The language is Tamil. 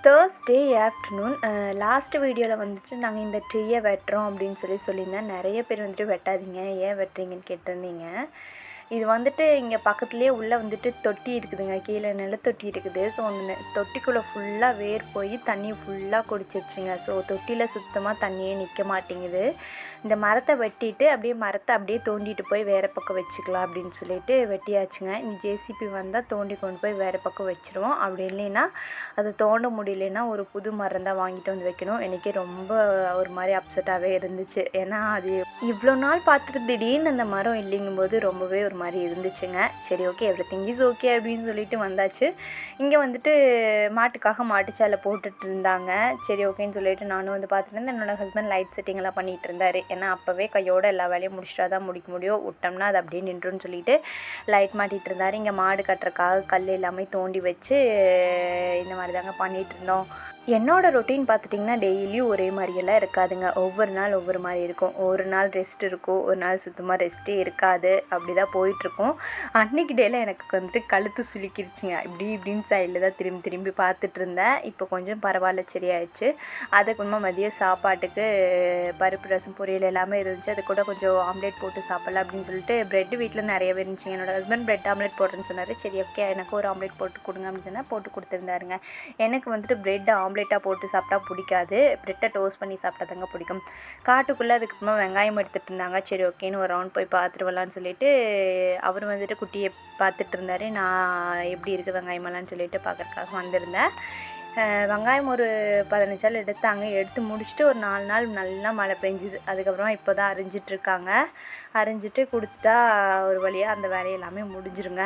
தேர்ஸ்டே ஆஃப்டர்நூன் லாஸ்ட் வீடியோவில் வந்துட்டு நாங்கள் இந்த ட்ரீயை வெட்டுறோம் அப்படின்னு சொல்லியிருந்தேன். நிறைய பேர் வந்துட்டு வெட்டாதீங்க, ஏன் வெட்டுறீங்கன்னு கேட்டிருந்தீங்க. இது வந்துட்டு இங்கே பக்கத்துலேயே உள்ளே வந்துட்டு தொட்டி இருக்குதுங்க, கீழே நிலத்தொட்டி இருக்குது. ஸோ அந்த தொட்டிக்குள்ளே ஃபுல்லாக வேர் போய் தண்ணி ஃபுல்லாக குடிச்சிருச்சுங்க. ஸோ தொட்டியில் சுத்தமாக தண்ணியே நிற்க மாட்டேங்குது. இந்த மரத்தை வெட்டிட்டு மரத்தை அப்படியே தோண்டிட்டு போய் வேறு பக்கம் வச்சுக்கலாம் அப்படின்னு சொல்லிட்டு வெட்டியாச்சுங்க. இனி ஜேசிபி வந்தால் தோண்டி கொண்டு போய் வேறு பக்கம் வச்சுருவோம். அப்படி இல்லைன்னா அதை தோண்ட முடியலன்னா ஒரு புது மரம் தான் வாங்கிட்டு வந்து வைக்கணும். எனக்கே ரொம்ப ஒரு மாதிரி அப்செட்டாகவே இருந்துச்சு. ஏன்னா அது இவ்வளோ நாள் பார்த்துட்டு திடீர்னு அந்த மரம் இல்லைங்கும்போது ரொம்பவே ஒரு மாதிரி இருந்துச்சுங்க. சரி, ஓகே, எவ்ரிதிங் இஸ் ஓகே அப்படின்னு சொல்லிட்டு வந்தாச்சு. இங்கே வந்துட்டு மாட்டுக்காக மாட்டுச்சாலை போட்டுட்டு இருந்தாங்க. சரி, ஓகேன்னு சொல்லிட்டு நானும் வந்து பார்த்துட்டு இருந்தேன். என்னோடய ஹஸ்பண்ட் லைட் செட்டிங்கெல்லாம் பண்ணிகிட்டு இருந்தார். ஏன்னா அப்போவே கையோட எல்லா வேலையும் முடிச்சிட்டா தான் முடிக்க முடியும், விட்டோம்னா அது அப்படியே நின்றுன்னு சொல்லிட்டு லைட் மாட்டிகிட்டு இருந்தார். இங்கே மாடு கட்டுறக்காக கல் எல்லாமே தோண்டி வச்சு இந்த மாதிரி தாங்க பண்ணிகிட்டு இருந்தோம். என்னோடய ரொட்டீன் பார்த்துட்டிங்கன்னா டெய்லியும் ஒரே மாதிரியெல்லாம் இருக்காதுங்க. ஒவ்வொரு நாள் ஒவ்வொரு மாதிரி இருக்கும். ஒரு நாள் ரெஸ்ட் இருக்கும், ஒரு நாள் சுத்தமாக ரெஸ்ட்டே இருக்காது. அப்படி தான் போயிட்டுருக்கும். அன்றைக்கி டேயில் எனக்கு வந்துட்டு கழுத்து சுளிக்கிருச்சுங்க. இப்படின்னு சைடில் தான் திரும்பி பார்த்துட்டு இருந்தேன். இப்போ கொஞ்சம் பரவாயில்ல, சரியாயிடுச்சு. அதுக்கு மதியம் சாப்பாட்டுக்கு பருப்பு ரசம் பொரியல் எல்லாமே இருந்துச்சு. அது கூட கொஞ்சம் ஆம்லேட் போட்டு சாப்பிட்லாம் அப்படின்னு சொல்லிட்டு ப்ரெட்டு வீட்டில் நிறையவே இருந்துச்சுங்க. என்னோடய ஹஸ்பண்ட் ப்ரெட் ஆம்லேட் போடுறேன்னு சொன்னார். சரி, ஓகே, எனக்கு ஒரு ஆம்லேட் போட்டு கொடுங்க அப்படின்னு சொன்னால் போட்டு கொடுத்துருந்தாருங்க. எனக்கு வந்துட்டு ப்ரெட் ஆம்லேட்டாக போட்டு சாப்பிட்டா பிடிக்காது, ப்ரெட்டை டோஸ்ட் பண்ணி சாப்பிட்டா தாங்க பிடிக்கும். காட்டுக்குள்ளே அதுக்கப்புறமா வெங்காயம் எடுத்துகிட்டு இருந்தாங்க. சரி, ஓகேன்னு ஒரு ரவுண்ட் போய் பார்த்துட்டு வரலான்னு சொல்லிட்டு அவர் வந்துட்டு குட்டியை பார்த்துட்டு இருந்தார். நான் எப்படி இருக்குது வெங்காயமெல்லாம்னு சொல்லிட்டு பார்க்குறதுக்காக வந்திருந்தேன். வெங்காயம் ஒரு 15 சால் எடுத்தாங்க. எடுத்து முடிச்சுட்டு ஒரு 4 நாள் நல்லா மழை பெஞ்சுது. அதுக்கப்புறமா இப்போ தான் அரிஞ்சிட்ருக்காங்க. அரிஞ்சிட்டு கொடுத்தா ஒரு வழியாக அந்த வேலையெல்லாமே முடிஞ்சிருங்க.